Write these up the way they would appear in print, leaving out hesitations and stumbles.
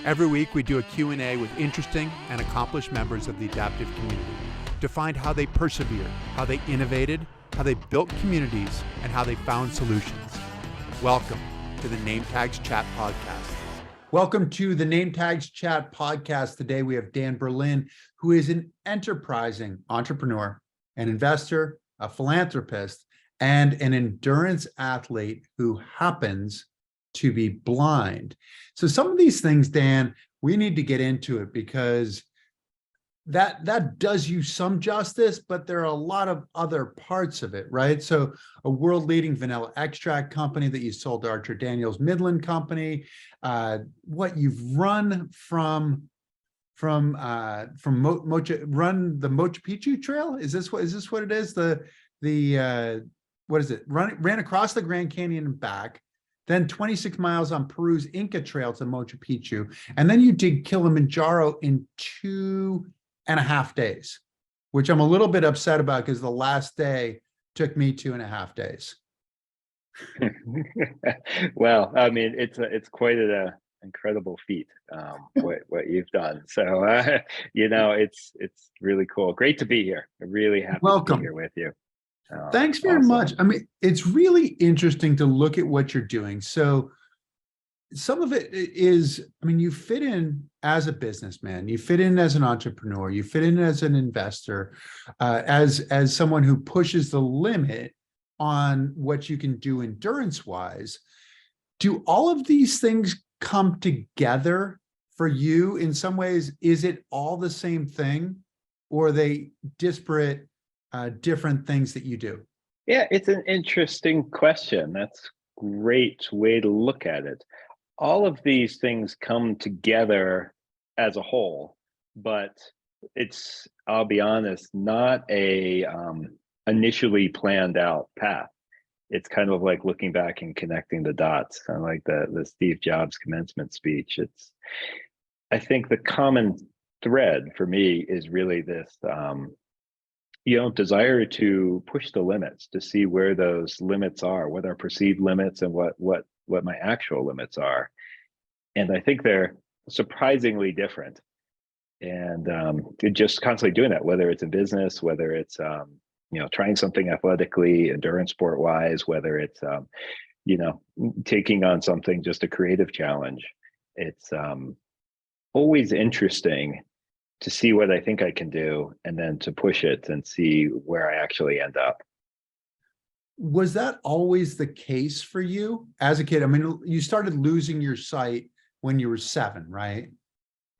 Every week we do a Q&A with interesting and accomplished members of the adaptive community to find how they persevered, how they innovated, how they built communities, and how they found solutions. Welcome to the Nametags Chat Podcast. Welcome to the Nametags Chat Podcast. Today we have Dan Berlin, who is an enterprising entrepreneur, an investor, a philanthropist, and an endurance athlete who happens to be blind. So some of these things, Dan, we need to get into it because that does you some justice, but there are a lot of other parts of it, right? So a world-leading vanilla extract company that you sold to Archer-Daniels Midland Company, what you've run run the Machu Picchu Trail. Is this what it is? What is it? Ran across the Grand Canyon and back. Then 26 miles on Peru's Inca Trail to Machu Picchu. And then you did Kilimanjaro in 2.5 days, which I'm a little bit upset about because the last day took me 2.5 days. Well, I mean, it's quite an incredible feat, what you've done. So, it's really cool. Great to be here. I'm really happy to be here with you. Thanks very much. I mean, it's really interesting to look at what you're doing. So some of it is, I mean, you fit in as a businessman, you fit in as an entrepreneur, you fit in as an investor, as someone who pushes the limit on what you can do endurance-wise. Do all of these things come together for you in some ways? Is it all the same thing, or are they disparate different things that you do? Yeah, it's an interesting question. That's a great way to look at it. All of these things come together as a whole, but it's, I'll be honest, not a initially planned out path. It's kind of like looking back and connecting the dots, kind of like the Steve Jobs commencement speech. I think the common thread for me is really this desire to push the limits, to see where those limits are, what our perceived limits and what my actual limits are. And I think they're surprisingly different. And just constantly doing that, whether it's in business, whether it's trying something athletically, endurance sport wise, whether it's taking on something, just a creative challenge. It's always interesting to see what I think I can do and then to push it and see where I actually end up. Was that always the case for you as a kid? I mean, you started losing your sight when you were 7, right?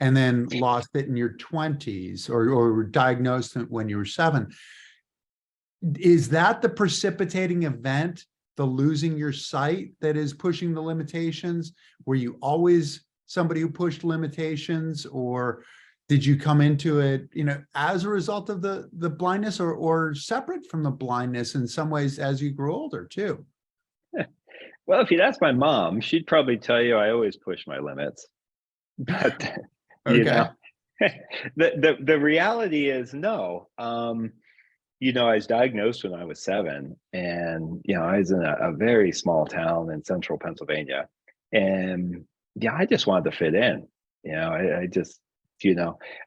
And then lost it in your 20s or were diagnosed when you were 7. Is that the precipitating event, the losing your sight, that is pushing the limitations? Were you always somebody who pushed limitations, or did you come into it, as a result of the blindness, or separate from the blindness in some ways as you grew older too? Well, if you'd ask my mom, she'd probably tell you I always push my limits. But okay. The reality is no. I was diagnosed when I was 7, and I was in a very small town in central Pennsylvania, and I just wanted to fit in.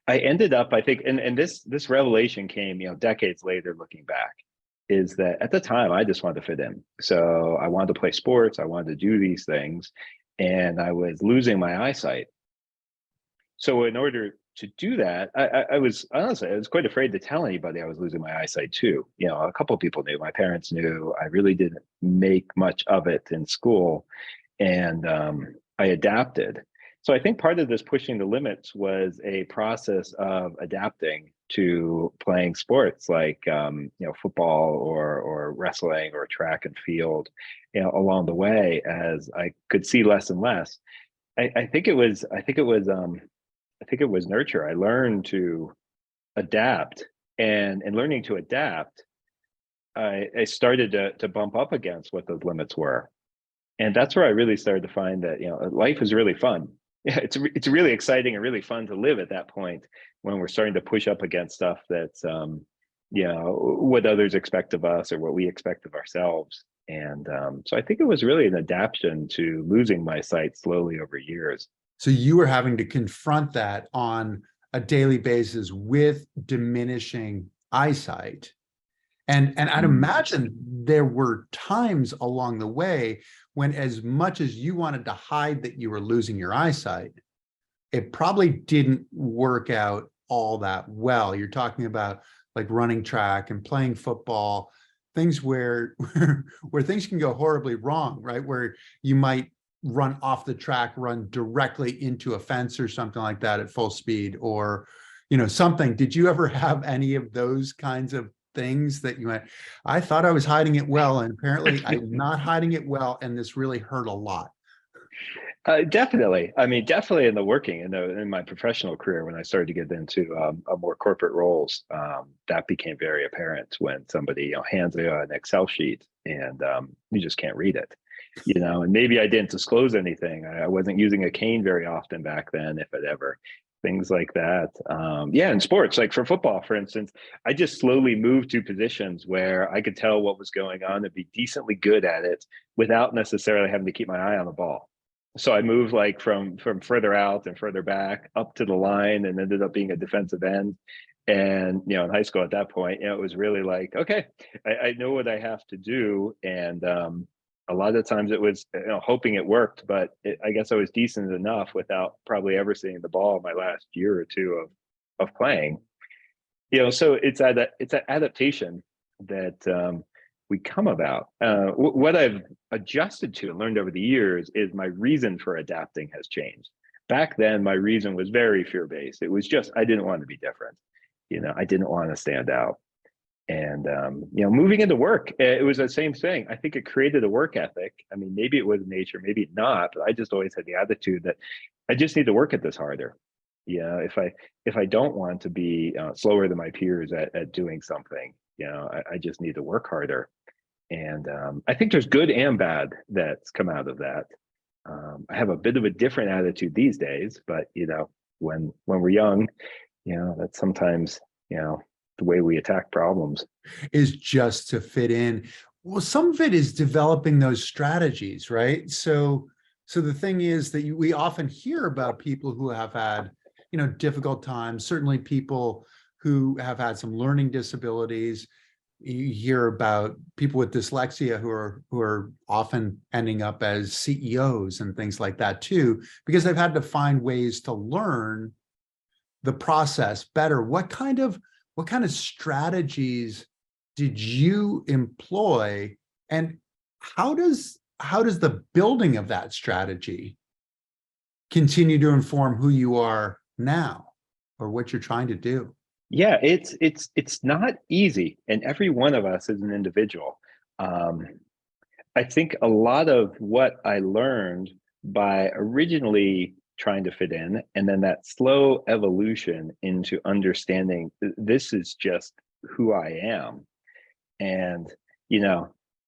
I ended up, I think, and this revelation came, decades later looking back, is that at the time I just wanted to fit in. So I wanted to play sports, I wanted to do these things, and I was losing my eyesight. So in order to do that, I was quite afraid to tell anybody I was losing my eyesight too. A couple of people knew, my parents knew. I really didn't make much of it in school, and I adapted. So I think part of this pushing the limits was a process of adapting to playing sports like football or wrestling or track and field. Along the way, as I could see less and less, I think it was nurture. I learned to adapt, and in learning to adapt, I started to bump up against what those limits were, and that's where I really started to find that life is really fun. Yeah, it's really exciting and really fun to live at that point when we're starting to push up against stuff that's what others expect of us or what we expect of ourselves. And so I think it was really an adaptation to losing my sight slowly over years. So you were having to confront that on a daily basis with diminishing eyesight. And I'd imagine there were times along the way when, as much as you wanted to hide that you were losing your eyesight, it probably didn't work out all that well. You're talking about like running track and playing football, things where things can go horribly wrong, right? Where you might run off the track, run directly into a fence or something like that at full speed, or something. Did you ever have any of those kinds of things that you went, I thought I was hiding it well, and apparently I'm not hiding it well, and this really hurt a lot? Definitely. I mean, definitely in the working in my professional career, when I started to get into more corporate roles, that became very apparent when somebody hands you an Excel sheet and you just can't read it. And maybe I didn't disclose anything. I wasn't using a cane very often back then, if it ever. Things like that. Yeah, in sports, like for football, for instance, I just slowly moved to positions where I could tell what was going on and be decently good at it without necessarily having to keep my eye on the ball. So I moved like from further out and further back up to the line, and ended up being a defensive end. And in high school at that point, it was really like, okay, I know what I have to do. And a lot of times it was hoping it worked, but I guess I was decent enough without probably ever seeing the ball in my last year or two of playing. So it's an adaptation that we come about. What I've adjusted to and learned over the years is my reason for adapting has changed. Back then, my reason was very fear-based. It was just, I didn't want to be different. I didn't want to stand out. And, moving into work, it was the same thing. I think it created a work ethic. I mean, maybe it was nature, maybe not, but I just always had the attitude that I just need to work at this harder. If I don't want to be slower than my peers at doing something, I just need to work harder. And I think there's good and bad that's come out of that. I have a bit of a different attitude these days, but when we're young, that's sometimes the way we attack problems is just to fit in. Well, some of it is developing those strategies, right? So the thing is that we often hear about people who have had difficult times, certainly people who have had some learning disabilities. You hear about people with dyslexia who are often ending up as CEOs and things like that too, because they've had to find ways to learn the process better. What kind of strategies did you employ, and how does the building of that strategy continue to inform who you are now, or what you're trying to do? Yeah, it's not easy, and every one of us is an individual. I think a lot of what I learned by originally trying to fit in, and then that slow evolution into understanding this is just who I am. And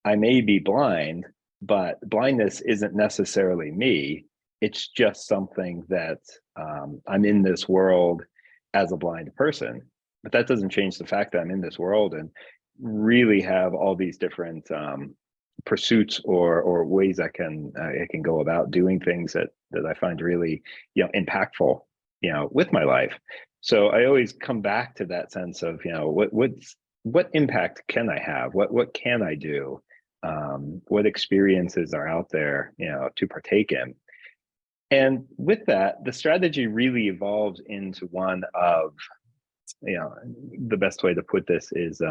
I may be blind, but blindness isn't necessarily me. It's just something that I'm in this world as a blind person, but that doesn't change the fact that I'm in this world and really have all these different pursuits or ways I can go about doing things that I find really impactful with my life. So I always come back to that sense of what impact can I have, what can I do, what experiences are out there to partake in. And with that, the strategy really evolves into one of the best way to put this is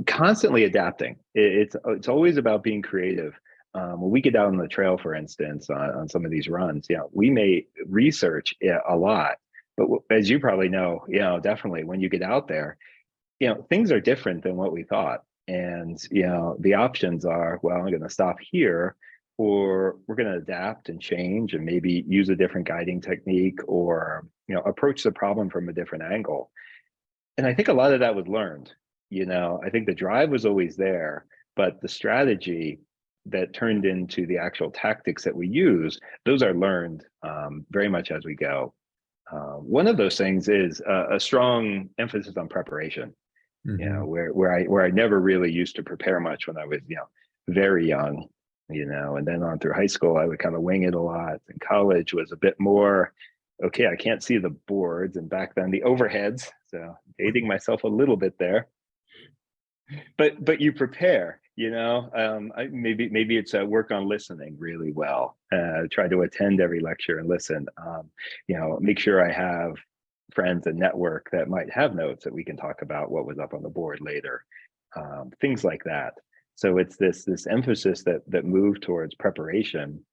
constantly adapting. It's always about being creative. When we get out on the trail, for instance, on some of these runs, we may research a lot, but as you probably know, definitely when you get out there, things are different than what we thought. And, the options are, well, I'm going to stop here, or we're going to adapt and change and maybe use a different guiding technique, or, approach the problem from a different angle. And I think a lot of that was learned. I think the drive was always there, but the strategy that turned into the actual tactics that we use, those are learned very much as we go. One of those things is a strong emphasis on preparation. Mm-hmm. Where I never really used to prepare much when I was very young. And then on through high school, I would kind of wing it a lot. And college was a bit more, okay, I can't see the boards. And back then the overheads. So dating myself a little bit there. But you prepare, maybe it's work on listening really well. Try to attend every lecture and listen. Make sure I have friends and network that might have notes that we can talk about what was up on the board later. Things like that. So it's this emphasis that moved towards preparation.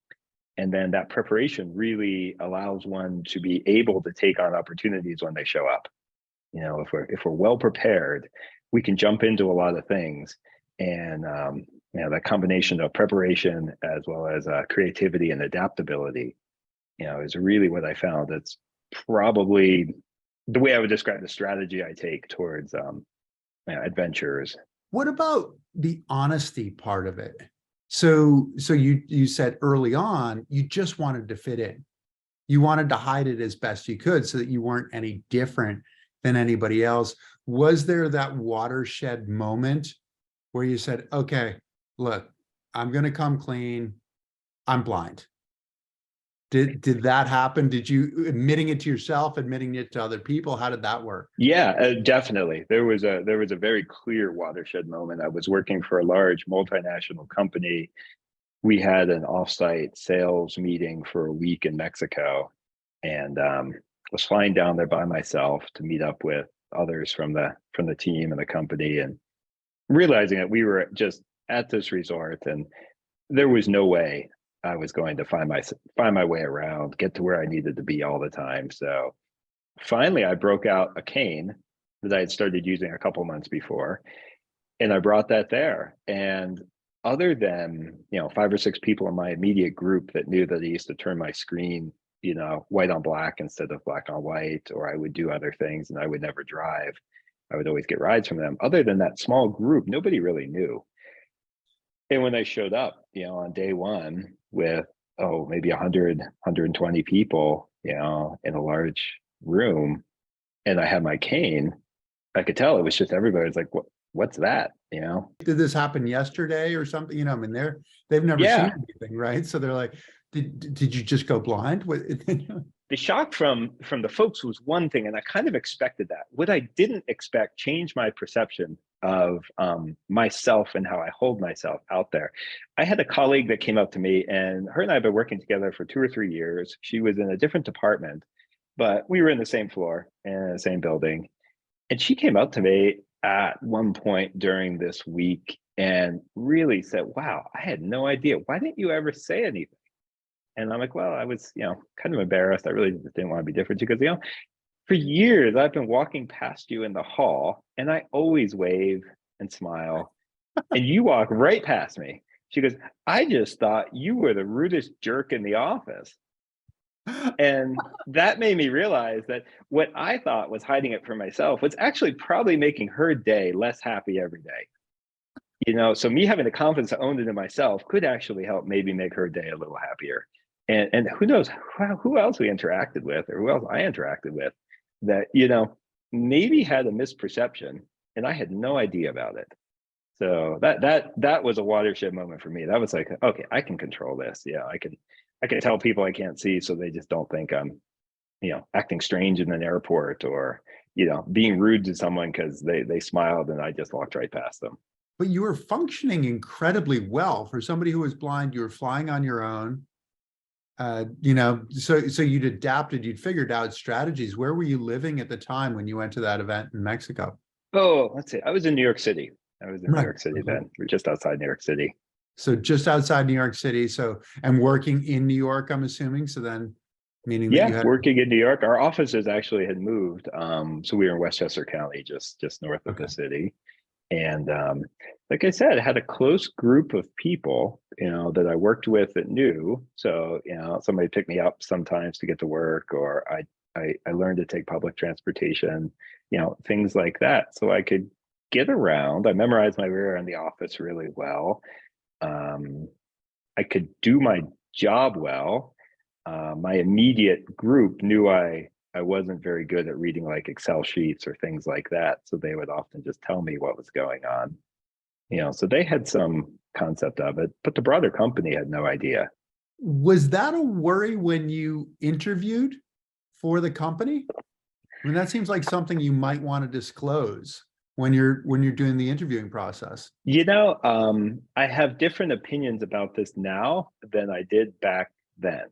And then that preparation really allows one to be able to take on opportunities when they show up. If we're well prepared, we can jump into a lot of things. And that combination of preparation as well as creativity and adaptability, is really what I found. That's probably the way I would describe the strategy I take towards adventures. What about the honesty part of it? So you said early on, you just wanted to fit in. You wanted to hide it as best you could so that you weren't any different than anybody else. Was there that watershed moment where you said, okay, look, I'm going to come clean. I'm blind. Did that happen? Did you admitting it to yourself, admitting it to other people? How did that work? Yeah, definitely. There was a very clear watershed moment. I was working for a large multinational company. We had an offsite sales meeting for a week in Mexico, and was flying down there by myself to meet up with others from the team and the company, and realizing that we were just at this resort and there was no way I was going to find my way around, get to where I needed to be all the time. So finally I broke out a cane that I had started using a couple months before, and I brought that there. And other than 5 or 6 people in my immediate group that knew that I used to turn my screen white on black instead of black on white, or I would do other things and I would never drive, I would always get rides from them. Other than that small group, nobody really knew. And when I showed up, on day one with, maybe 100, 120 people, in a large room, and I had my cane, I could tell it was just everybody was like, what's that? Did this happen yesterday or something? I mean, they've never Yeah. seen anything, right? So they're like, did you just go blind? The shock from the folks was one thing, and I kind of expected that. What I didn't expect changed my perception of myself and how I hold myself out there. I had a colleague that came up to me, and her and I have been working together for 2 or 3 years. She was in a different department, but we were in the same floor and the same building. And she came up to me at one point during this week and really said, wow, I had no idea. Why didn't you ever say anything? And I'm like, well, I was, kind of embarrassed. I really didn't want to be different. She goes, for years, I've been walking past you in the hall and I always wave and smile and you walk right past me. She goes, I just thought you were the rudest jerk in the office. And that made me realize that what I thought was hiding it from myself was actually probably making her day less happy every day. So me having the confidence to own it in myself could actually help maybe make her day a little happier. And who knows who else we interacted with, or who else I interacted with that, maybe had a misperception and I had no idea about it. So that was a watershed moment for me. That was like, okay, I can control this. Yeah, I can tell people I can't see so they just don't think I'm, acting strange in an airport, or, being rude to someone because they smiled and I just walked right past them. But you were functioning incredibly well for somebody who was blind. You were flying on your own. So you'd adapted, you'd figured out strategies. Where were you living at the time when you went to that event in Mexico? Oh, let's see. I was in New York City. New York City then. We're just outside New York City. So just outside New York City. So, and working in New York, I'm assuming. So then, meaning that you had working in New York. Our offices actually had moved. So we were in Westchester County, just north of the city. And like I said, I had a close group of people, that I worked with that knew. So, somebody picked me up sometimes to get to work, or I learned to take public transportation, things like that. So I could get around. I memorized my way around the office really well. I could do my job well. My immediate group knew I wasn't very good at reading like Excel sheets or things like that. So they would often just tell me what was going on. So they had some concept of it, but the broader company had no idea. Was that a worry when you interviewed for the company? I mean, that seems like something you might want to disclose when you're doing the interviewing process. I have different opinions about this now than I did back then.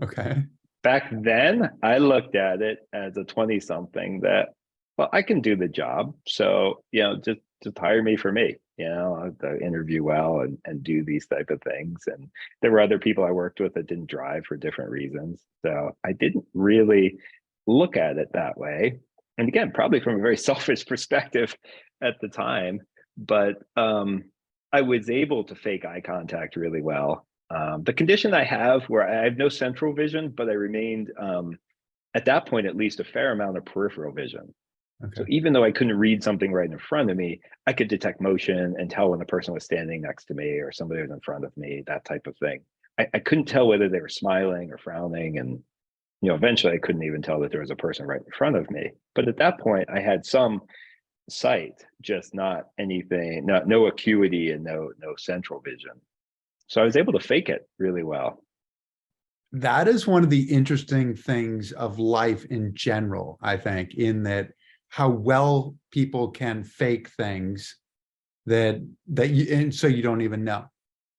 Okay. Back then, I looked at it as a 20-something that, well, I can do the job. So, just hire me for me. I'll interview well and do these type of things. And there were other people I worked with that didn't drive for different reasons. So I didn't really look at it that way. And again, probably from a very selfish perspective at the time, but I was able to fake eye contact really well. The condition I have where I have no central vision, but I remained, at that point, at least a fair amount of peripheral vision. Okay. So even though I couldn't read something right in front of me, I could detect motion and tell when the person was standing next to me or somebody was in front of me, that type of thing. I couldn't tell whether they were smiling or frowning. And, eventually I couldn't even tell that there was a person right in front of me. But at that point, I had some sight, just not anything, no acuity and no central vision. So I was able to fake it really well. That is one of the interesting things of life in general, I think, in that how well people can fake things that you, and so you don't even know.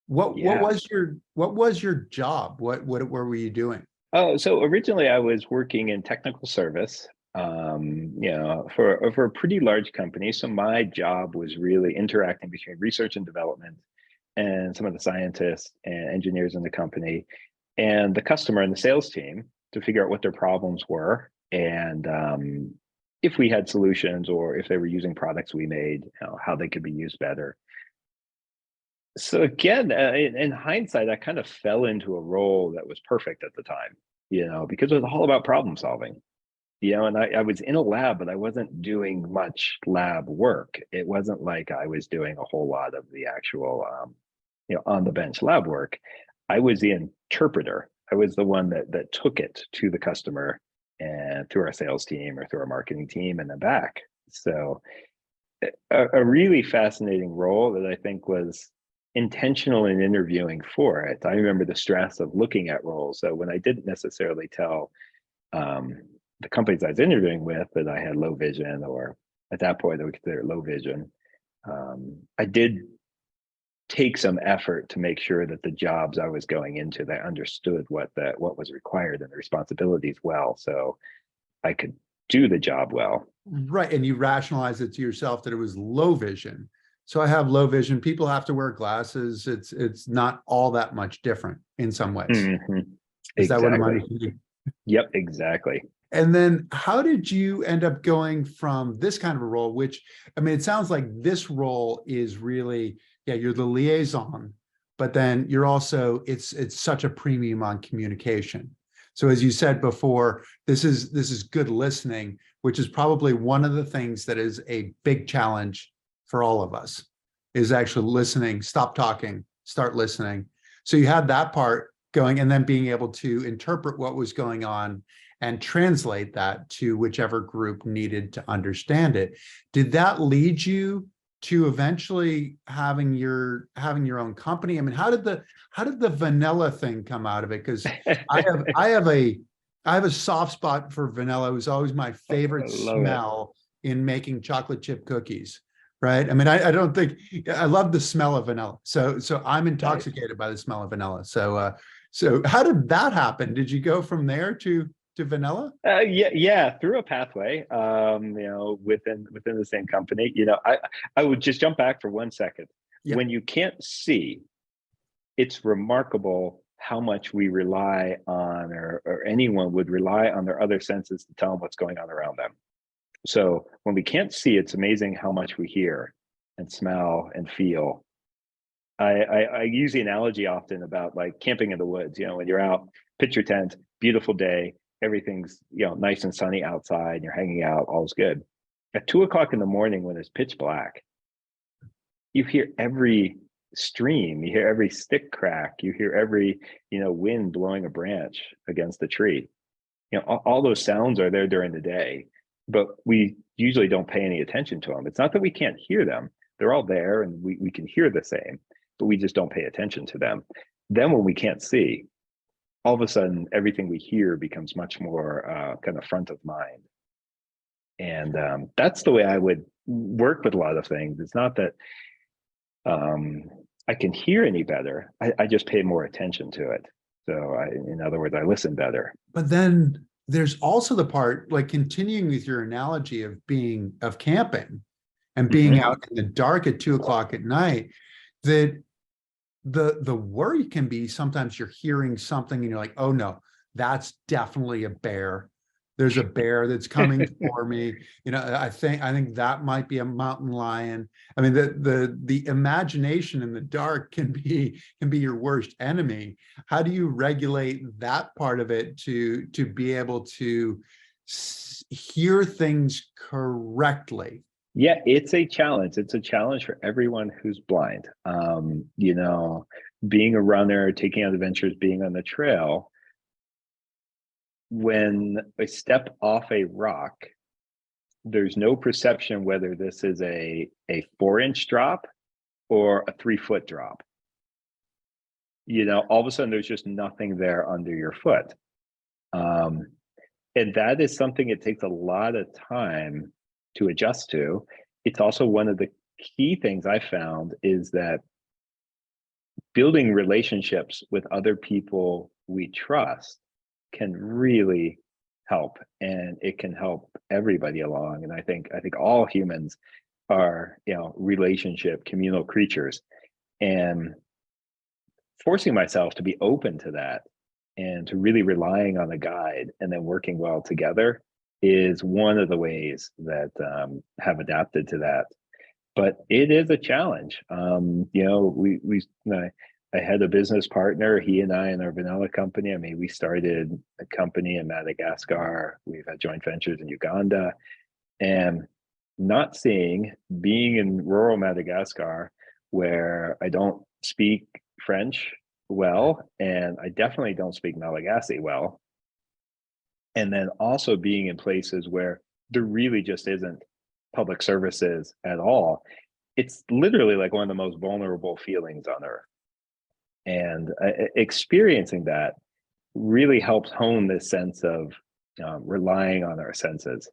What was your job? What were you doing? Oh, so originally I was working in technical service, for a pretty large company. So my job was really interacting between research and development and some of the scientists and engineers in the company and the customer and the sales team to figure out what their problems were and if we had solutions or if they were using products we made, how they could be used better. So again, in hindsight, I kind of fell into a role that was perfect at the time, because it was all about problem solving. And I was in a lab, but I wasn't doing much lab work. It wasn't like I was doing a whole lot of the actual, on the bench lab work. I was the interpreter. I was the one that took it to the customer and through our sales team or through our marketing team and then back. So a really fascinating role that I think was intentional in interviewing for it. I remember the stress of looking at roles. So when I didn't necessarily tell the companies I was interviewing with that I had low vision, or at that point I would consider it low vision, I did take some effort to make sure that the jobs I was going into, that I understood what was required and the responsibilities well, so I could do the job well. Right, and you rationalize it to yourself that it was low vision. So I have low vision. People have to wear glasses. It's not all that much different in some ways. Mm-hmm. Is that what I'm Exactly. understanding? Yep, exactly. And then how did you end up going from this kind of a role, which, I mean, it sounds like this role is really, you're the liaison, but then you're also, it's such a premium on communication. So as you said before, this is good listening, which is probably one of the things that is a big challenge for all of us, is actually listening, stop talking, start listening. So you had that part going, and then being able to interpret what was going on and translate that to whichever group needed to understand it. Did that lead you to eventually having your own company? I mean, how did the vanilla thing come out of it? Because I have a soft spot for vanilla. It was always my favorite smell in making chocolate chip cookies. Right. I mean, I don't think I love the smell of vanilla. So I'm intoxicated by the smell of vanilla. So how did that happen? Did you go from there to vanilla? Yeah, through a pathway, within the same company. I would just jump back for 1 second. Yep. When you can't see, it's remarkable how much we rely on, or anyone would rely on their other senses to tell them what's going on around them. So when we can't see, it's amazing how much we hear and smell and feel. I use the analogy often about like camping in the woods. When you're out, pitch your tent, beautiful day, everything's nice and sunny outside, and you're hanging out, all's good. At 2 o'clock in the morning, when it's pitch black, you hear every stream, you hear every stick crack, you hear every wind blowing a branch against the tree. All those sounds are there during the day, but we usually don't pay any attention to them. It's not that we can't hear them; they're all there, and we can hear the same. but we just don't pay attention to them. Then when we can't see, all of a sudden, everything we hear becomes much more kind of front of mind. And that's the way I would work with a lot of things. It's not that I can hear any better. I just pay more attention to it. So in other words, I listen better. But then there's also the part, like continuing with your analogy of camping and being out in the dark at 2 o'clock at night, that the worry can be sometimes you're hearing something and you're like, oh no, that's definitely a bear. There's a bear that's coming for me. I think that might be a mountain lion. I mean, the imagination in the dark can be your worst enemy. How do you regulate that part of it to be able to hear things correctly? Yeah, it's a challenge. It's a challenge for everyone who's blind. Being a runner, taking on adventures, being on the trail, when I step off a rock, there's no perception whether this is a 4-inch drop or a 3-foot drop. All of a sudden there's just nothing there under your foot. And that is something it takes a lot of time to adjust to. It's also one of the key things I found is that building relationships with other people we trust can really help, and it can help everybody along. And I think all humans are, relationship, communal creatures, and forcing myself to be open to that and to really relying on a guide and then working well together is one of the ways that have adapted to that. But it is a challenge. I had a business partner, he and I in our vanilla company. I mean, we started a company in Madagascar. We've had joint ventures in Uganda, and not seeing, being in rural Madagascar where I don't speak French well, and I definitely don't speak Malagasy well. And then also being in places where there really just isn't public services at all. It's literally like one of the most vulnerable feelings on earth. And experiencing that really helps hone this sense of relying on our senses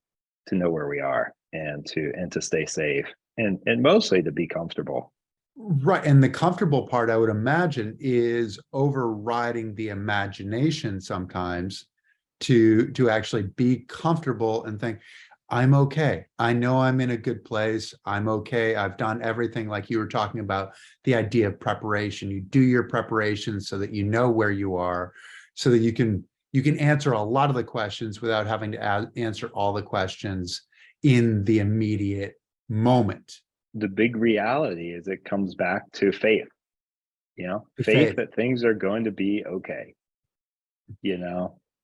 to know where we are and to stay safe and mostly to be comfortable. Right. And the comfortable part, I would imagine, is overriding the imagination sometimes to actually be comfortable and think, I'm okay. I know I'm in a good place. I'm okay. I've done everything, like you were talking about, the idea of preparation. You do your preparation so that you know where you are, so that you can answer a lot of the questions without having to answer all the questions in the immediate moment. The big reality is it comes back to faith, faith that things are going to be okay,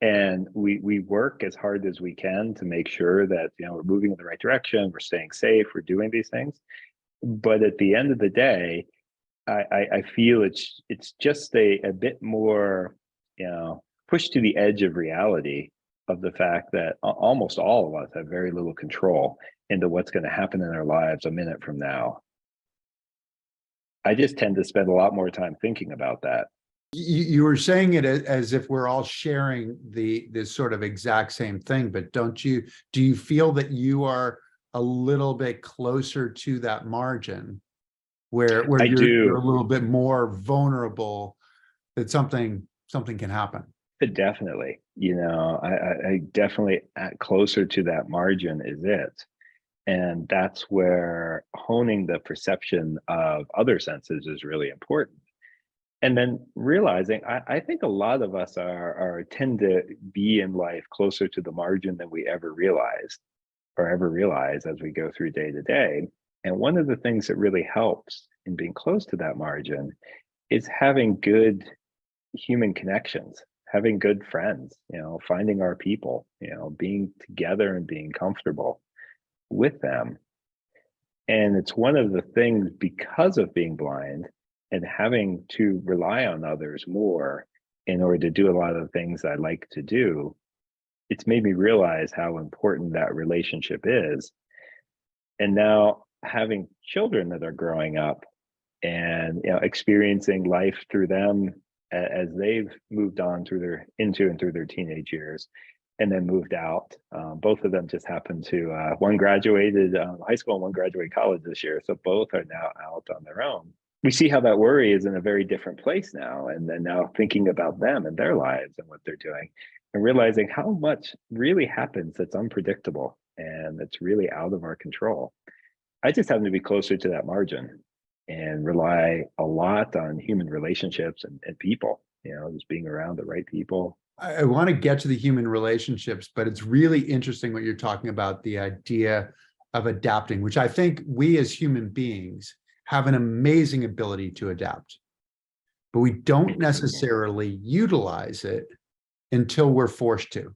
and we work as hard as we can to make sure that, we're moving in the right direction, we're staying safe, we're doing these things. But at the end of the day, I feel it's just a bit more, pushed to the edge of reality, of the fact that almost all of us have very little control into what's going to happen in our lives a minute from now. I just tend to spend a lot more time thinking about that. You were saying it as if we're all sharing this sort of exact same thing, but do you feel that you are a little bit closer to that margin where you're a little bit more vulnerable that something can happen? Definitely. I definitely closer to that margin is it. And that's where honing the perception of other senses is really important. And then realizing, I think a lot of us tend to be in life closer to the margin than we ever realize as we go through day to day. And one of the things that really helps in being close to that margin is having good human connections, having good friends, finding our people, being together and being comfortable with them. And it's one of the things, because of being blind and having to rely on others more in order to do a lot of the things I like to do, it's made me realize how important that relationship is. And now having children that are growing up, and experiencing life through them as they've moved on through their into and through their teenage years, and then moved out. Both of them just happened to one graduated high school and one graduated college this year, so both are now out on their own. We see how that worry is in a very different place now, and then now thinking about them and their lives and what they're doing, and realizing how much really happens that's unpredictable and that's really out of our control. I just happen to be closer to that margin and rely a lot on human relationships and people, just being around the right people. I want to get to the human relationships, but it's really interesting what you're talking about, the idea of adapting, which I think we as human beings have an amazing ability to adapt, but we don't necessarily utilize it until we're forced to.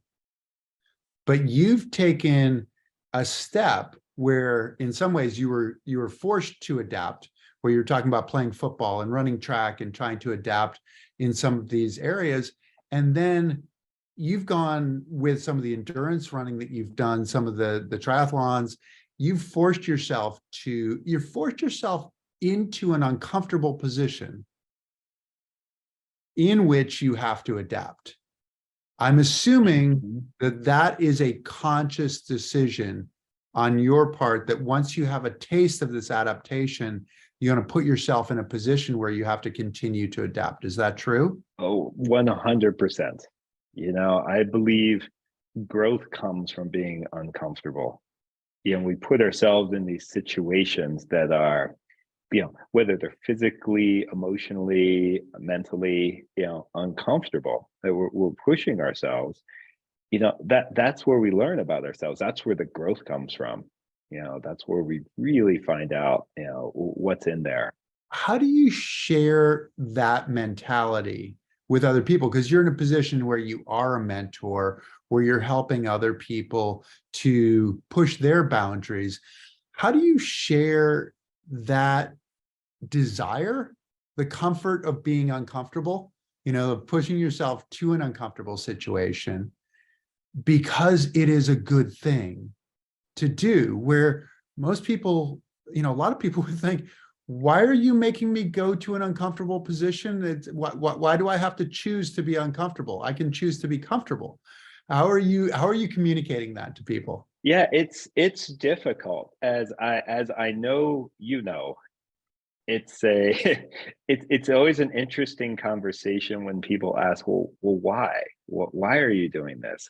But you've taken a step where in some ways you were forced to adapt, where you're talking about playing football and running track and trying to adapt in some of these areas. And then you've gone with some of the endurance running that you've done, some of the triathlons, you're forced yourself into an uncomfortable position in which you have to adapt. I'm assuming that is a conscious decision on your part, that once you have a taste of this adaptation, you're going to put yourself in a position where you have to continue to adapt. Is that true? Oh, 100%. I believe growth comes from being uncomfortable. We put ourselves in these situations that are, whether they're physically, emotionally, mentally, uncomfortable, that we're pushing ourselves. That's where we learn about ourselves. That's where the growth comes from. That's where we really find out, what's in there. How do you share that mentality with other people? Because you're in a position where you are a mentor, where you're helping other people to push their boundaries. How do you share that desire, the comfort of being uncomfortable, of pushing yourself to an uncomfortable situation, because it is a good thing to do, where most people, a lot of people would think, why are you making me go to an uncomfortable position? Why do I have to choose to be uncomfortable? I can choose to be comfortable. How are you communicating that to people? Yeah, it's difficult, as I know, it's always an interesting conversation when people ask, well, why are you doing this?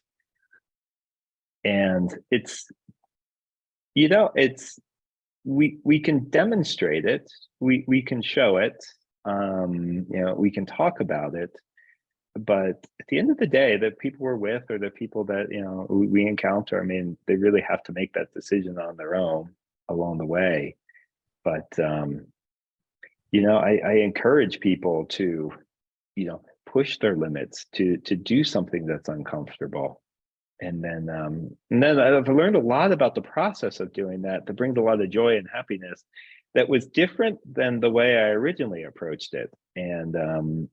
And we can demonstrate it, we can show it, we can talk about it, but at the end of the day, the people we're with, or the people that we encounter, they really have to make that decision on their own along the way. But I encourage people to push their limits, to do something that's uncomfortable. And then I've learned a lot about the process of doing that brings a lot of joy and happiness that was different than the way I originally approached it. And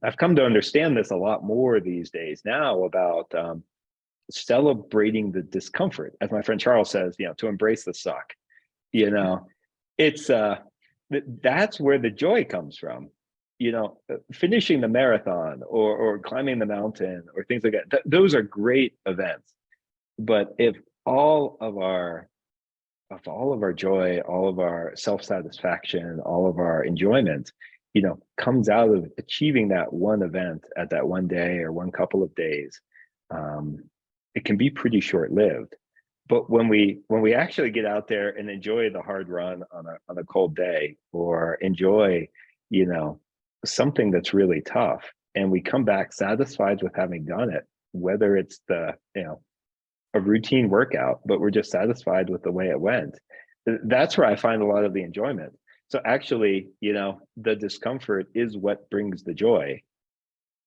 I've come to understand this a lot more these days now about celebrating the discomfort, as my friend Charles says, to embrace the suck. It's that's where the joy comes from. Finishing the marathon or climbing the mountain or things like that. Those are great events. But if all of our joy, all of our self-satisfaction, all of our enjoyment, comes out of achieving that one event at that one day or one couple of days, it can be pretty short-lived. But when we actually get out there and enjoy the hard run on a cold day, or enjoy, something that's really tough, and we come back satisfied with having done it, whether it's a routine workout, but we're just satisfied with the way it went, that's where I find a lot of the enjoyment. So actually, the discomfort is what brings the joy,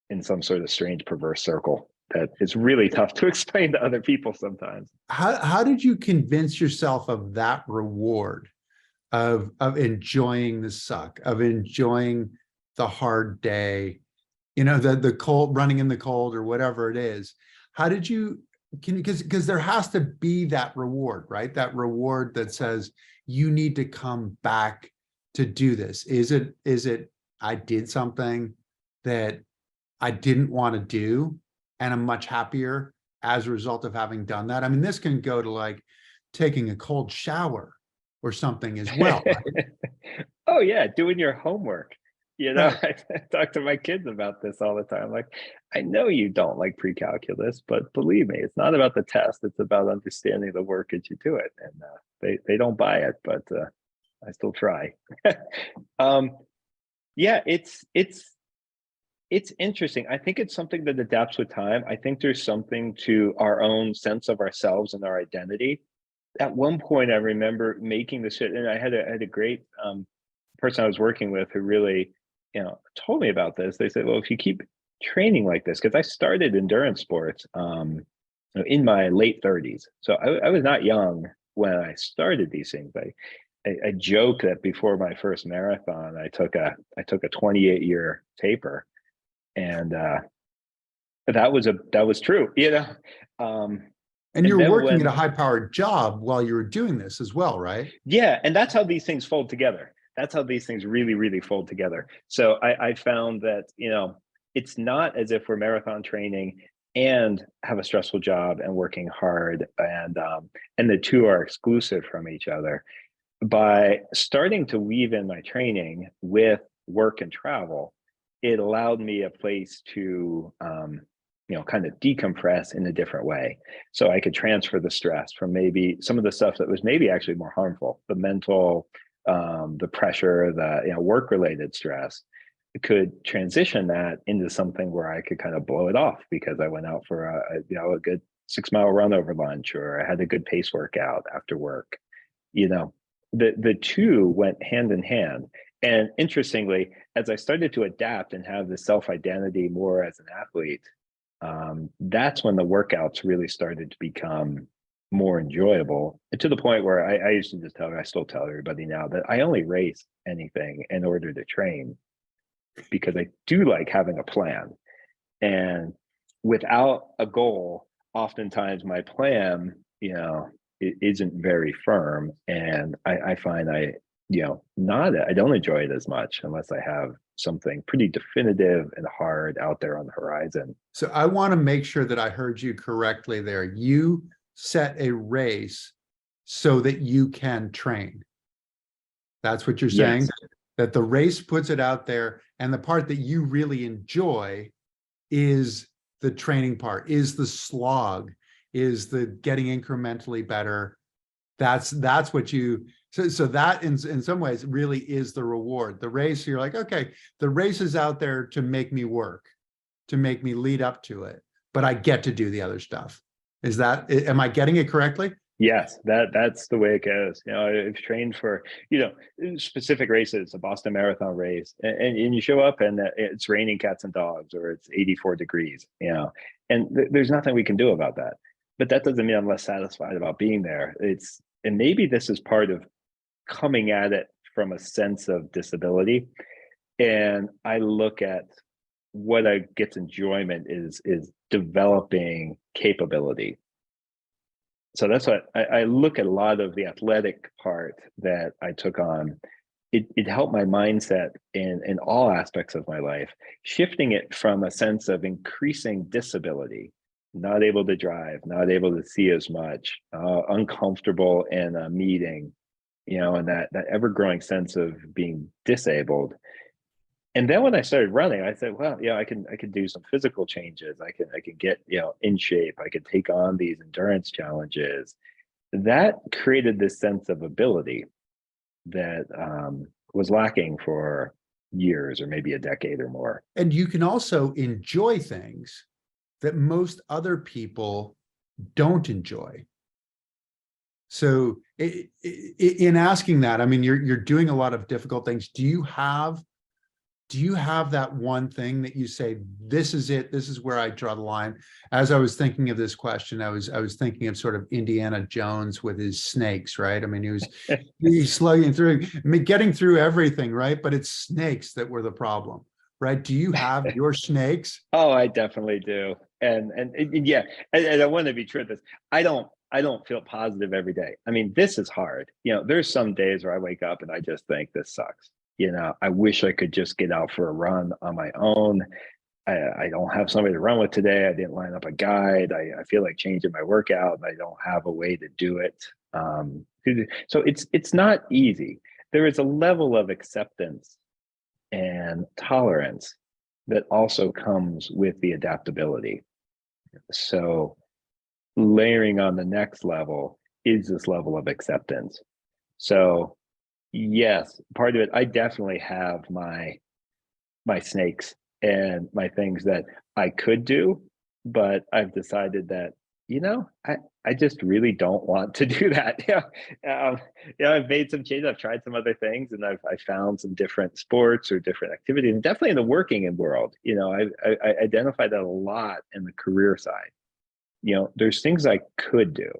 in some sort of strange, perverse circle that is really tough to explain to other people sometimes. How did you convince yourself of that reward of enjoying the suck, of enjoying the hard day, the cold, running in the cold or whatever it is? How did you, because there has to be that reward, right? That reward that says you need to come back to do this? Is it I did something that I didn't want to do, and I'm much happier as a result of having done that? I mean, this can go to like taking a cold shower or something as well, right? Oh yeah, doing your homework. Right. I talk to my kids about this all the time. Like, I know you don't like pre-calculus, but believe me, it's not about the test. It's about understanding the work as you do it. And they don't buy it, but I still try. um, yeah, it's interesting. I think it's something that adapts with time. I think there's something to our own sense of ourselves and our identity. At one point, I remember making the shit, and I had a great person I was working with who really, told me about this. They said, well, if you keep training like this, because I started endurance sports in my late 30s. So I was not young when I started these things. I joke that before my first marathon, I took a 28-year taper, and that was true, And and you're then working at a when high-powered job while you were doing this as well, right? Yeah, and that's how these things fold together. That's how these things really, really fold together. So I found that, it's not as if we're marathon training and have a stressful job and working hard, and the two are exclusive from each other. By starting to weave in my training with work and travel, it allowed me a place to kind of decompress in a different way. So I could transfer the stress from maybe some of the stuff that was maybe actually more harmful, the mental, the pressure, the work-related stress, could transition that into something where I could kind of blow it off because I went out for a good 6-mile run over lunch, or I had a good pace workout after work. The two went hand in hand. And interestingly, as I started to adapt and have the self-identity more as an athlete, that's when the workouts really started to become more enjoyable, and to the point where I used to just I still tell everybody now that I only race anything in order to train, because I do like having a plan. And without a goal, oftentimes my plan, it isn't very firm. And I find I don't enjoy it as much unless I have something pretty definitive and hard out there on the horizon. So I want to make sure that I heard you correctly there. You set a race so that you can train. That's what you're saying? Yes. That the race puts it out there, and the part that you really enjoy is the training part, is the slog, is the getting incrementally better. That's what you, so that in some ways really is the reward. The race, you're like, okay, the race is out there to make me work, to make me lead up to it, but I get to do the other stuff. Am I getting it correctly? Yes, that's the way it goes. I've trained for, specific races, a Boston Marathon race, and you show up and it's raining cats and dogs, or it's 84 degrees, and there's nothing we can do about that. But that doesn't mean I'm less satisfied about being there. And maybe this is part of coming at it from a sense of disability. And I look at what I get enjoyment is developing capability. So that's what I look at. A lot of the athletic part that I took on, it helped my mindset in all aspects of my life, shifting it from a sense of increasing disability, not able to drive, not able to see as much, uncomfortable in a meeting, and that ever-growing sense of being disabled. And then when I started running, I said, well, I can do some physical changes. I can get, in shape. I could take on these endurance challenges. That created this sense of ability that was lacking for years, or maybe a decade or more. And you can also enjoy things that most other people don't enjoy. So in asking that, I mean, you're doing a lot of difficult things. Do you have that one thing that you say, this is it, this is where I draw the line? As I was thinking of this question, I was thinking of sort of Indiana Jones with his snakes, right? I mean, he's slugging through, getting through everything, right? But it's snakes that were the problem, right? Do you have your snakes? Oh, I definitely do. and yeah, and I want to be true with this. I don't feel positive every day. I mean, this is hard. There's some days where I wake up and I just think this sucks. I wish I could just get out for a run on my own. I don't have somebody to run with today. I didn't line up a guide. I feel like changing my workout and I don't have a way to do it. So it's not easy. There is a level of acceptance and tolerance that also comes with the adaptability. So layering on the next level is this level of acceptance. So yes, part of it, I definitely have my snakes and my things that I could do, but I've decided that, I just really don't want to do that. I've made some changes. I've tried some other things, and I've found some different sports or different activities, and definitely in the working world. I identify that a lot in the career side. There's things I could do,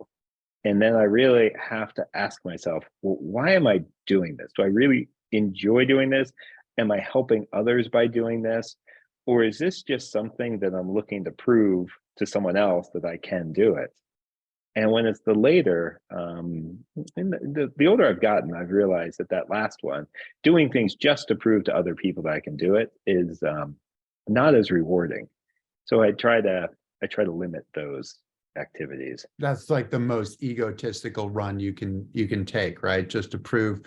and then I really have to ask myself, well, why am I doing this? Do I really enjoy doing this? Am I helping others by doing this? Or is this just something that I'm looking to prove to someone else that I can do it? And when it's the later, and the older I've gotten, I've realized that last one, doing things just to prove to other people that I can do it, is not as rewarding. So I try to limit those activities. That's like the most egotistical run you can take, right? Just to prove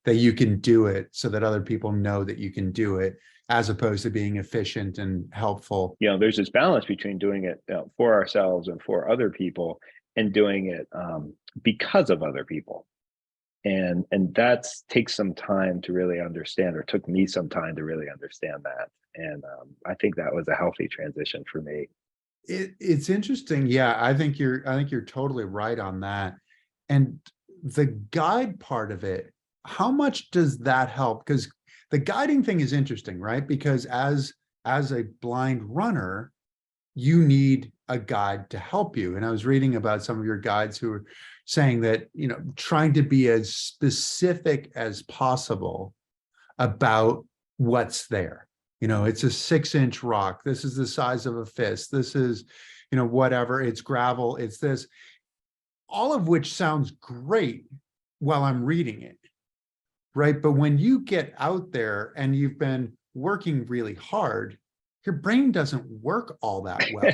that you can do it so that other people know that you can do it, as opposed to being efficient and helpful. There's this balance between doing it for ourselves and for other people, and doing it because of other people. And that takes some time to really understand, or took me some time to really understand that. And I think that was a healthy transition for me. It's interesting. Yeah, I think you're totally right on that. And the guide part of it, how much does that help? Because the guiding thing is interesting, right? Because as a blind runner, you need a guide to help you. And I was reading about some of your guides who were saying that, trying to be as specific as possible about what's there. It's a 6-inch rock. This is the size of a fist. This is, whatever. It's gravel. It's this, all of which sounds great while I'm reading it. Right. But when you get out there and you've been working really hard, your brain doesn't work all that well.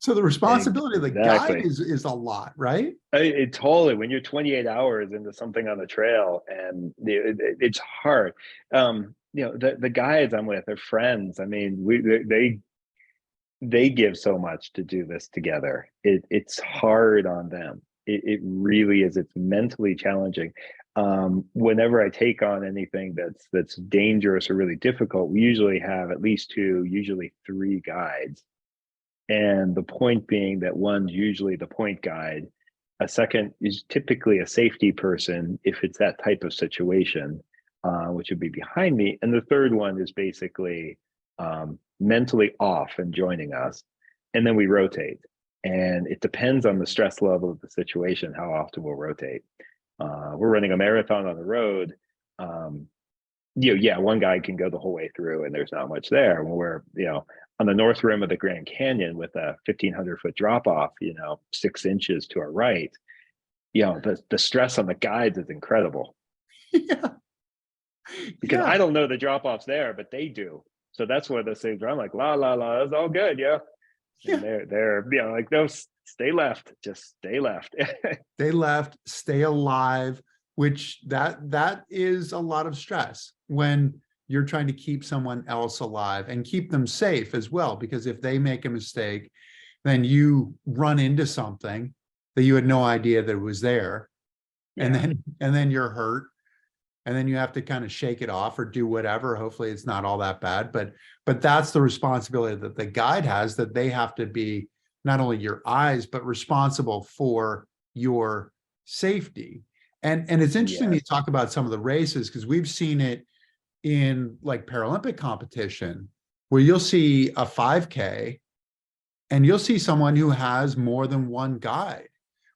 So the responsibility of the guide is a lot, right? It totally. When you're 28 hours into something on the trail, and it's hard. The guides I'm with are friends. I mean, they give so much to do this together. It's hard on them. It really is. It's mentally challenging. Whenever I take on anything that's dangerous or really difficult, we usually have at least 2, usually 3 guides. And the point being that one's usually the point guide. A second is typically a safety person if it's that type of situation, which would be behind me. And the third one is basically mentally off and joining us. And then we rotate. And it depends on the stress level of the situation, how often we'll rotate. We're running a marathon on the road. One guy can go the whole way through and there's not much there. When we're, on the north rim of the Grand Canyon with a 1,500-foot drop off, 6 inches to our right, the stress on the guides is incredible. Yeah. Because I don't know the drop offs there, but they do. So that's one of those things where I'm like, la, la, la, it's all good. Yeah. And they're like, no, stay left, just stay left. Stay left, stay alive, which that is a lot of stress when you're trying to keep someone else alive and keep them safe as well. Because if they make a mistake, then you run into something that you had no idea that was there. Yeah. And then you're hurt. And then you have to kind of shake it off or do whatever. Hopefully it's not all that bad, but that's the responsibility that the guide has, that they have to be not only your eyes, but responsible for your safety. And it's interesting to talk about some of the races, because we've seen it in like Paralympic competition, where you'll see a 5K and you'll see someone who has more than one guide,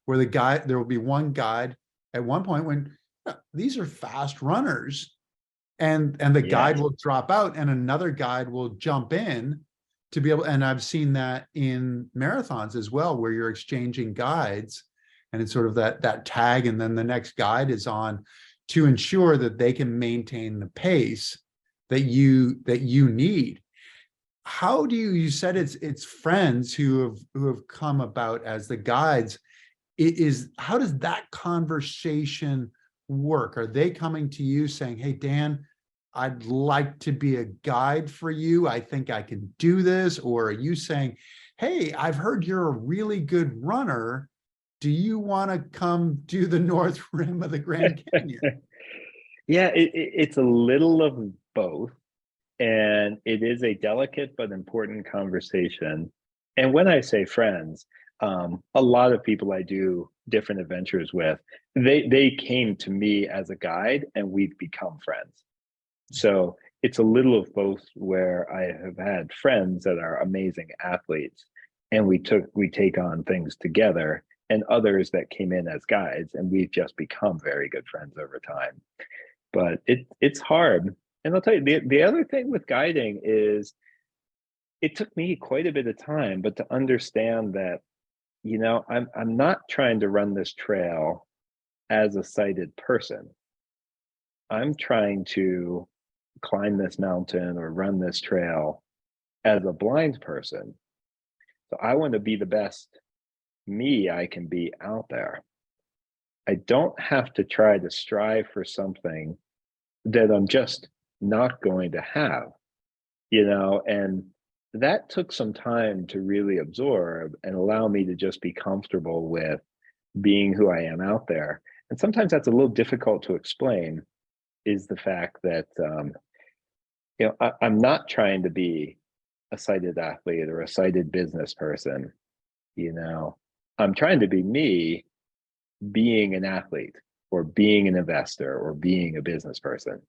where there will be one guide at one point when these are fast runners, and the guide will drop out and another guide will jump in to be able, and I've seen that in marathons as well, where you're exchanging guides and it's sort of that tag, and then the next guide is on to ensure that they can maintain the pace that you need. How do you said it's friends who have come about as the guides. How does that conversation work? Are they coming to you saying, hey, Dan, I'd like to be a guide for you. I think I can do this. Or are you saying, hey, I've heard you're a really good runner. Do you want to come do the North Rim of the Grand Canyon? Yeah, it's a little of both. And it is a delicate but important conversation. And when I say friends, a lot of people I do different adventures with, they came to me as a guide and we've become friends. So it's a little of both, where I have had friends that are amazing athletes and we take on things together, and others that came in as guides and we've just become very good friends over time. But it's hard. And I'll tell you, the other thing with guiding is it took me quite a bit of time, but to understand that, I'm not trying to run this trail as a sighted person. I'm trying to climb this mountain or run this trail as a blind person. So I want to be the best me I can be out there. I don't have to try to strive for something that I'm just not going to have, and that took some time to really absorb and allow me to just be comfortable with being who I am out there. And sometimes that's a little difficult to explain, is the fact that, I'm not trying to be a sighted athlete or a sighted business person. I'm trying to be me being an athlete or being an investor or being a business person,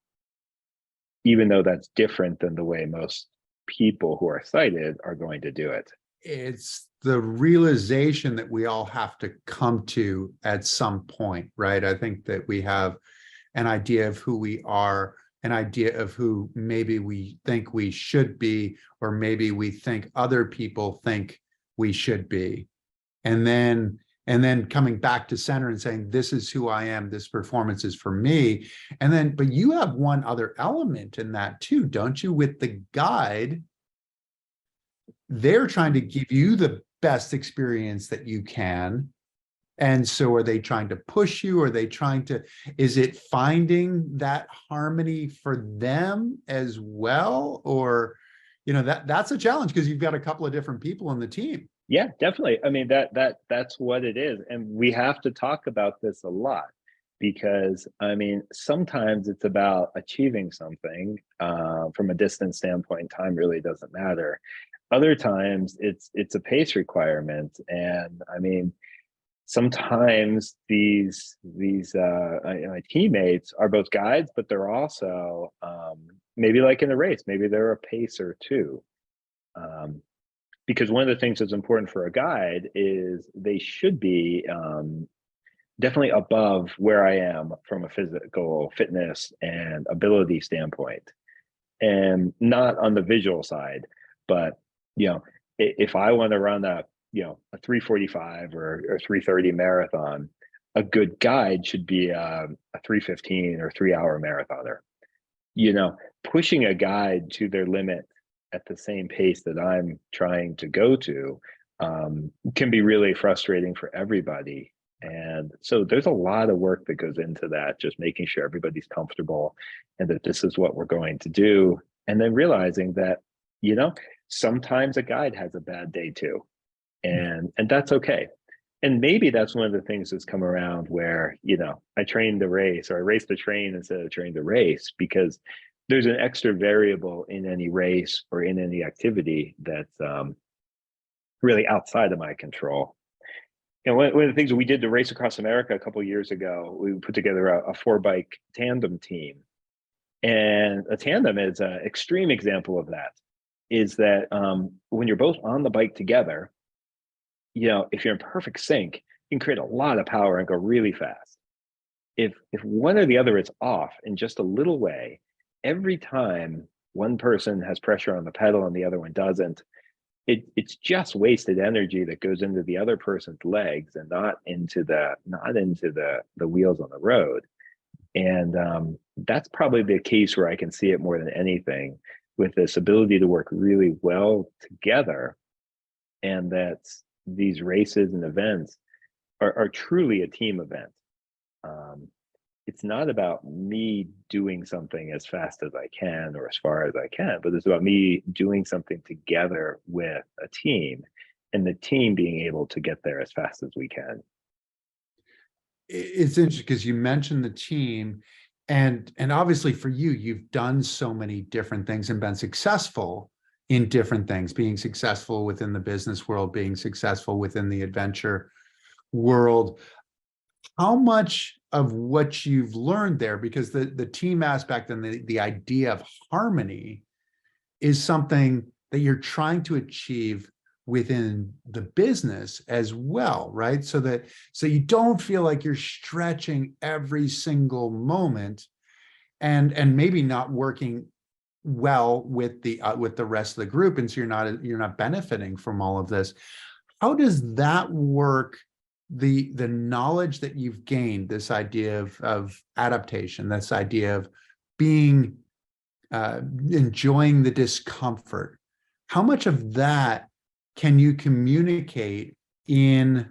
even though that's different than the way most people who are sighted are going to do it. It's the realization that we all have to come to at some point, right? I think that we have an idea of who we are, an idea of who maybe we think we should be, or maybe we think other people think we should be. And then coming back to center and saying, this is who I am, this performance is for me. But you have one other element in that too, don't you? With the guide, they're trying to give you the best experience that you can. And so are they trying to push you? Are they trying to, is it finding that harmony for them as well? Or, that's a challenge because you've got a couple of different people in the team. Yeah, definitely. I mean, that's what it is. And we have to talk about this a lot, because sometimes it's about achieving something from a distance standpoint. Time really doesn't matter. Other times it's a pace requirement. And sometimes these my teammates are both guides, but they're also maybe like in a race, maybe they're a pacer too. Because one of the things that's important for a guide is they should be definitely above where I am from a physical fitness and ability standpoint, and not on the visual side. But if I want to run a 3:45 or 3:30 marathon, a good guide should be a 3:15 or 3-hour marathoner. Pushing a guide to their limit at the same pace that I'm trying to go to can be really frustrating for everybody. And so there's a lot of work that goes into that, just making sure everybody's comfortable and that this is what we're going to do. And then realizing that, sometimes a guide has a bad day too. And that's okay. And maybe that's one of the things that's come around where, I trained the race, or I raced the train instead of trained the race, because there's an extra variable in any race or in any activity that's really outside of my control. One of the things that we did to Race Across America a couple of years ago, we put together a 4-bike tandem team. And a tandem is an extreme example of that, is that when you're both on the bike together, if you're in perfect sync, you can create a lot of power and go really fast. If one or the other is off in just a little way, every time one person has pressure on the pedal and the other one doesn't, it's just wasted energy that goes into the other person's legs and not into the wheels on the road. And that's probably the case where I can see it more than anything, with this ability to work really well together, and that these races and events are truly a team event. Um, it's not about me doing something as fast as I can or as far as I can, but it's about me doing something together with a team, and the team being able to get there as fast as we can. It's interesting because you mentioned the team, and obviously for you, you've done so many different things and been successful in different things, being successful within the business world, being successful within the adventure world. How much of what you've learned there, because the team aspect and the idea of harmony is something that you're trying to achieve within the business as well, right? So you don't feel like you're stretching every single moment, and maybe not working well with the rest of the group, and so you're not benefiting from all of this. How does that work? The knowledge that you've gained, this idea of adaptation, this idea of being enjoying the discomfort, how much of that can you communicate in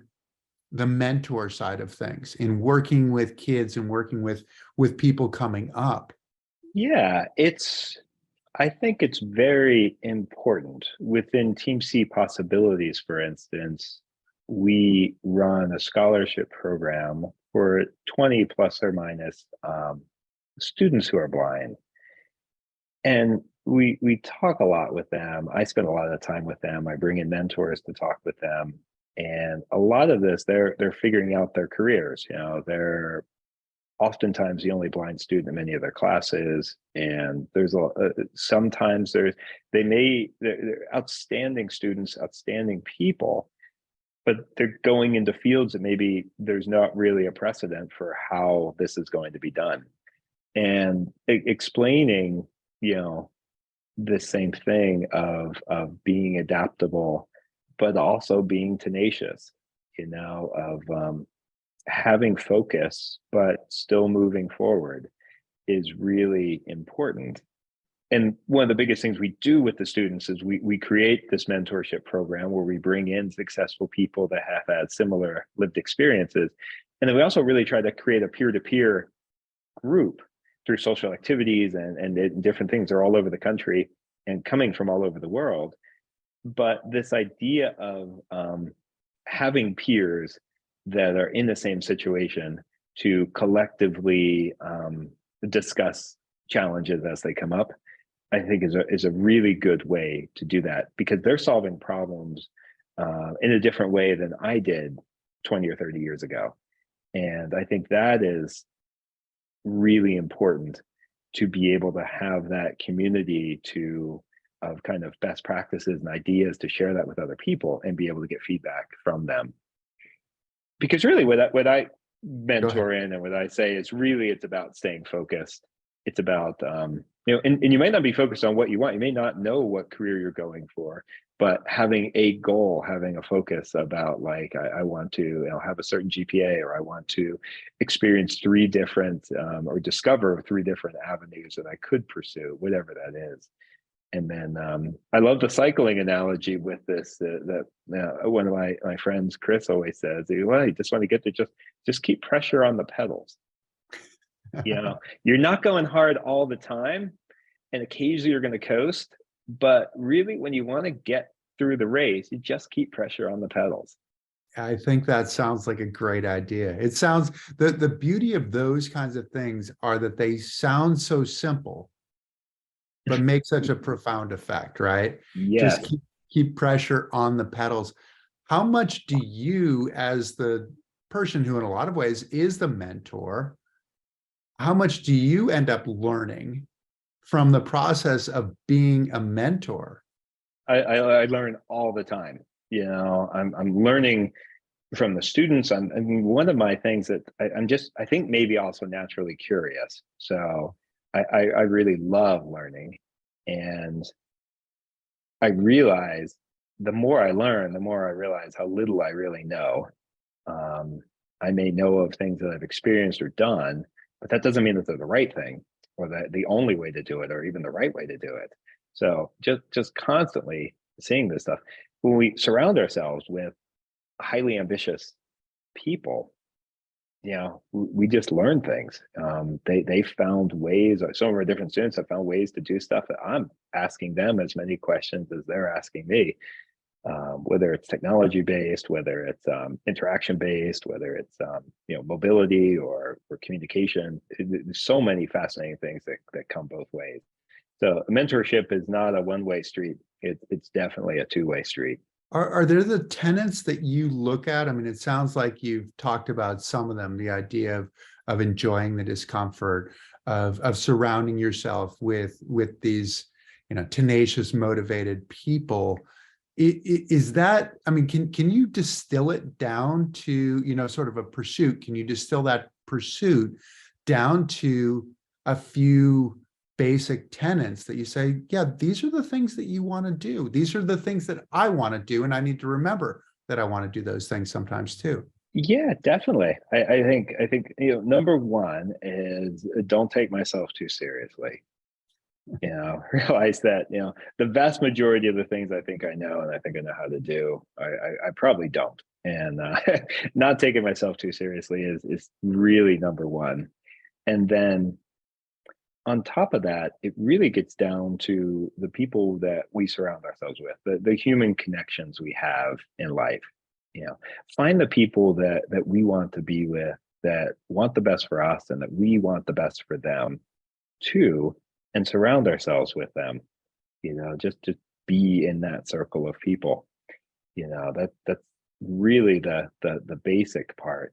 the mentor side of things, in working with kids and working with people coming up? Yeah, I think it's very important within Team C Possibilities, for instance. We run a scholarship program for 20 plus or minus students who are blind. And we talk a lot with them. I spend a lot of time with them. I bring in mentors to talk with them. And a lot of this, they're figuring out their careers. They're oftentimes the only blind student in many of their classes, and there's sometimes they're outstanding students, outstanding people, but they're going into fields that maybe there's not really a precedent for how this is going to be done, and explaining the same thing of being adaptable, but also being tenacious, of having focus, but still moving forward is really important. And one of the biggest things we do with the students is we create this mentorship program where we bring in successful people that have had similar lived experiences. And then we also really try to create a peer-to-peer group through social activities and different things. They're all over the country and coming from all over the world. But this idea of having peers that are in the same situation to collectively discuss challenges as they come up, I think is a really good way to do that, because they're solving problems in a different way than I did 20 or 30 years ago. And I think that is really important, to be able to have that community of kind of best practices and ideas to share that with other people and be able to get feedback from them. Because really what I mentor in and what I say is really, it's about staying focused. It's about, and you might not be focused on what you want. You may not know what career you're going for, but having a goal, having a focus about, like, I want to have a certain GPA, or I want to experience three different or discover three different avenues that I could pursue, whatever that is. And then I love the cycling analogy with this, that one of my friends, Chris, always says, well, you just want to get to just keep pressure on the pedals. You're not going hard all the time, and occasionally you're going to coast, but really when you want to get through the race, you just keep pressure on the pedals. I think that sounds like a great idea. It sounds, the beauty of those kinds of things are that they sound so simple, but make such a profound effect, right? Yes. Just keep pressure on the pedals. How much do you, as the person who in a lot of ways is the mentor, how much do you end up learning from the process of being a mentor? I learn all the time. I'm learning from the students. I mean, one of my things that I think maybe also naturally curious. So I really love learning. And I realize the more I learn, the more I realize how little I really know. Um, I may know of things that I've experienced or done, but that doesn't mean that they're the right thing or that the only way to do it or even the right way to do it. So just constantly seeing this stuff. When we surround ourselves with highly ambitious people, we just learn things. They found ways. Some of our different students have found ways to do stuff that I'm asking them as many questions as they're asking me. Whether it's technology based, whether it's interaction based, whether it's mobility or communication. There's so many fascinating things that come both ways. So mentorship is not a one-way street. It's definitely a two-way street. Are there the tenets that you look at? I mean, it sounds like you've talked about some of them, the idea of enjoying the discomfort, of surrounding yourself with these, tenacious, motivated people. Is that, I mean, can you distill it down to, sort of a pursuit? Can you distill that pursuit down to a few basic tenets that you say, yeah, these are the things that you want to do. These are the things that I want to do. And I need to remember that I want to do those things sometimes too. Yeah, definitely. I think number one is don't take myself too seriously. Realize that the vast majority of the things I think I know and I think I know how to do, I probably don't. And not taking myself too seriously is really number one. And then on top of that, it really gets down to the people that we surround ourselves with, the human connections we have in life. Find the people that we want to be with, that want the best for us and that we want the best for them too, and surround ourselves with them. Just be in that circle of people. That's really the basic part.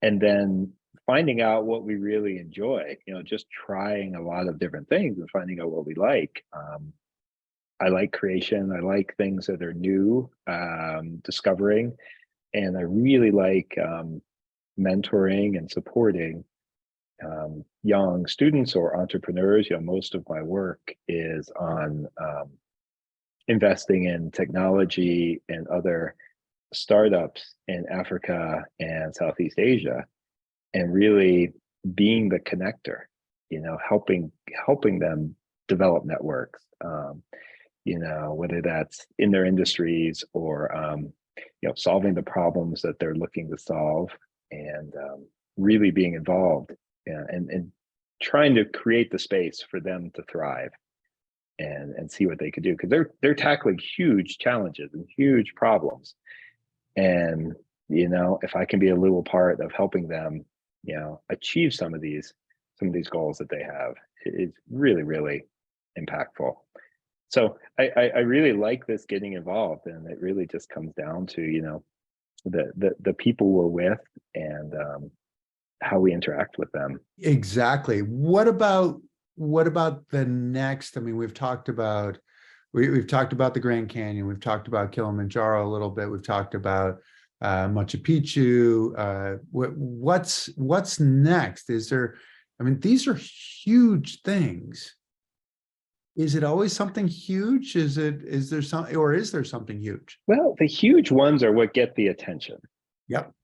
And then finding out what we really enjoy, just trying a lot of different things and finding out what we like. I like creation. I like things that are new, discovering, and I really like mentoring and supporting young students or entrepreneurs. Most of my work is on investing in technology and other startups in Africa and Southeast Asia, and really being the connector, helping them develop networks, whether that's in their industries or, solving the problems that they're looking to solve, and really being involved and trying to create the space for them to thrive and see what they could do. Because they're tackling huge challenges and huge problems. And, if I can be a little part of helping them achieve some of these goals that they have, it's really, really impactful. So I really like this getting involved, and it really just comes down to the people we're with and how we interact with them. Exactly. What about the next? I mean, we've talked about the Grand Canyon, we've talked about Kilimanjaro a little bit, we've talked about Machu Picchu. What's next? Is there, I mean, these are huge things. Is it always something huge? Is there something huge? Well, the huge ones are what get the attention. Yep.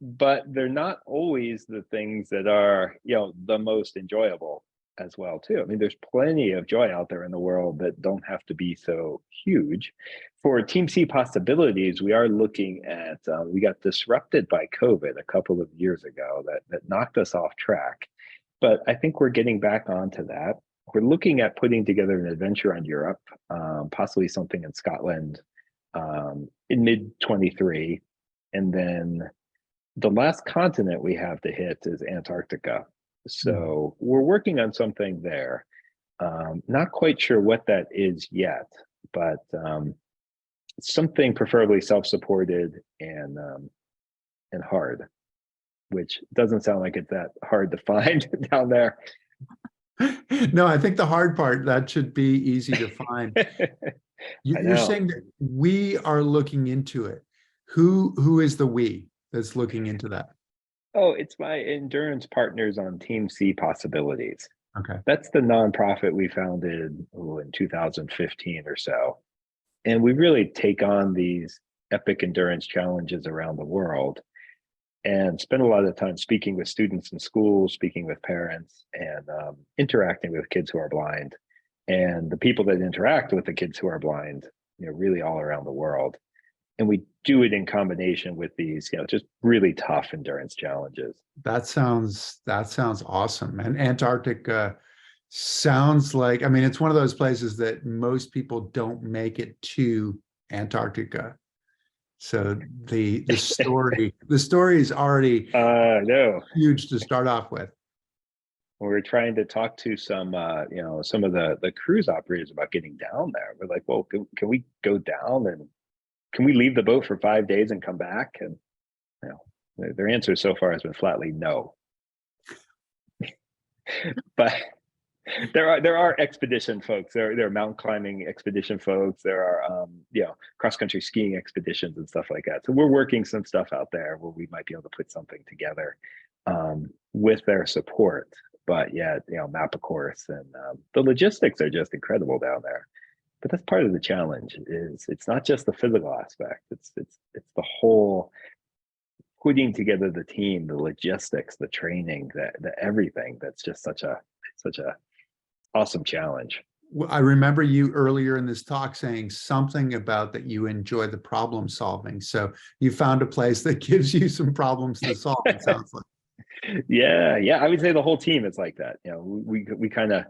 But they're not always the things that are, the most enjoyable as well too. I mean, there's plenty of joy out there in the world that don't have to be so huge. For Team C possibilities, we are looking at, we got disrupted by COVID a couple of years ago that knocked us off track. But I think we're getting back onto that. We're looking at putting together an adventure on Europe, possibly something in Scotland in mid-23. And then the last continent we have to hit is Antarctica. So we're working on something there. Not quite sure what that is yet, but something preferably self-supported and hard, which doesn't sound like it's that hard to find down there. No, I think the hard part, that should be easy to find. You're saying that we are looking into it. Who is the we that's looking into that? Oh, it's my endurance partners on Team C possibilities. Okay. That's the nonprofit we founded in 2015 or so. And we really take on these epic endurance challenges around the world and spend a lot of time speaking with students in schools, speaking with parents, and interacting with kids who are blind, and the people that interact with the kids who are blind, really all around the world. And we do it in combination with these, just really tough endurance challenges. That sounds awesome. And Antarctica sounds like, I mean, it's one of those places that most people don't make it to Antarctica. So the story is already No, huge to start off with. we're trying to talk to some of the cruise operators about getting down there. We're like, well, can we go down, and can we leave the boat for 5 days and come back? And their answer so far has been flatly no. But there are expedition folks. There are mountain climbing expedition folks. There are cross country skiing expeditions and stuff like that. So we're working some stuff out there where we might be able to put something together with their support. But yeah, map a course, and the logistics are just incredible down there. But that's part of the challenge. Is it's not just the physical aspect. It's the whole putting together the team, the logistics, the training, the everything. That's just such a awesome challenge. Well, I remember you earlier in this talk saying something about that you enjoy the problem solving. So you found a place that gives you some problems to solve, it sounds like. Yeah, I would say the whole team is like that. We kind of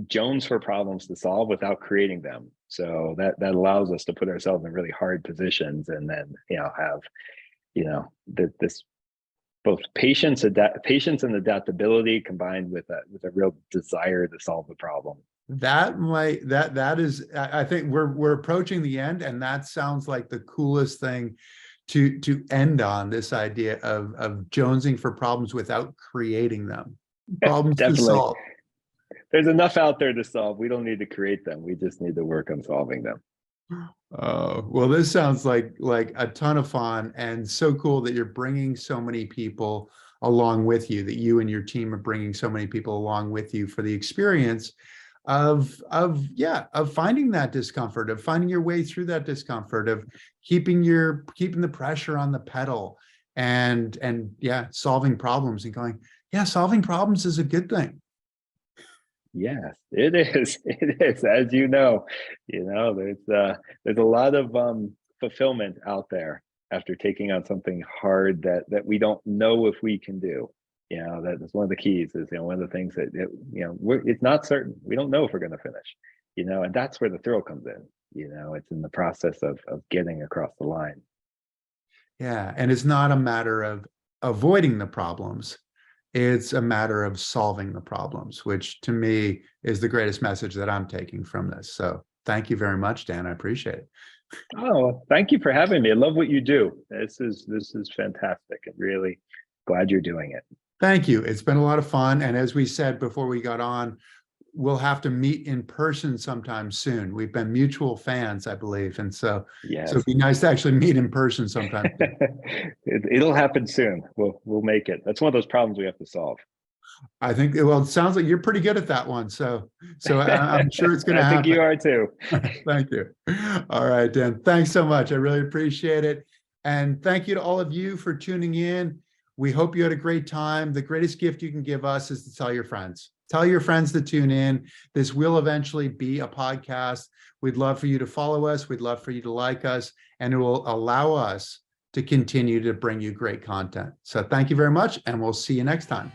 Jones for problems to solve without creating them. So that allows us to put ourselves in really hard positions, and then have this both patience and adaptability combined with a real desire to solve the problem. That is, I think we're approaching the end, and that sounds like the coolest thing to end on, this idea of jonesing for problems without creating them. Problems to solve. There's enough out there to solve. We don't need to create them. We just need to work on solving them. Well, this sounds like a ton of fun, and so cool that you're bringing so many people along with you, that you and your team are bringing so many people along with you for the experience of finding that discomfort, of finding your way through that discomfort, of keeping the pressure on the pedal, and solving problems, and going, solving problems is a good thing. Yes, it is. It is. As there's a lot of fulfillment out there after taking on something hard that we don't know if we can do. That's one of the keys. Is one of the things that it's not certain. We don't know if we're going to finish. And that's where the thrill comes in. It's in the process of getting across the line. Yeah, and it's not a matter of avoiding the problems. It's a matter of solving the problems, which to me is the greatest message that I'm taking from this. So thank you very much, Dan. I appreciate it. Oh, thank you for having me. I love what you do. This is fantastic, and really glad you're doing it. Thank you. It's been a lot of fun. And as we said before we got on, we'll have to meet in person sometime soon. We've been mutual fans, I believe. And so, yes. So it'd be nice to actually meet in person sometime. It'll happen soon. We'll make it. That's one of those problems we have to solve. I think, well, it sounds like you're pretty good at that one. So I'm sure it's going to happen. I think you are too. Thank you. All right, Dan, thanks so much. I really appreciate it. And thank you to all of you for tuning in. We hope you had a great time. The greatest gift you can give us is to tell your friends. Tell your friends to tune in. This will eventually be a podcast. We'd love for you to follow us. We'd love for you to like us, and it will allow us to continue to bring you great content. So thank you very much, and we'll see you next time.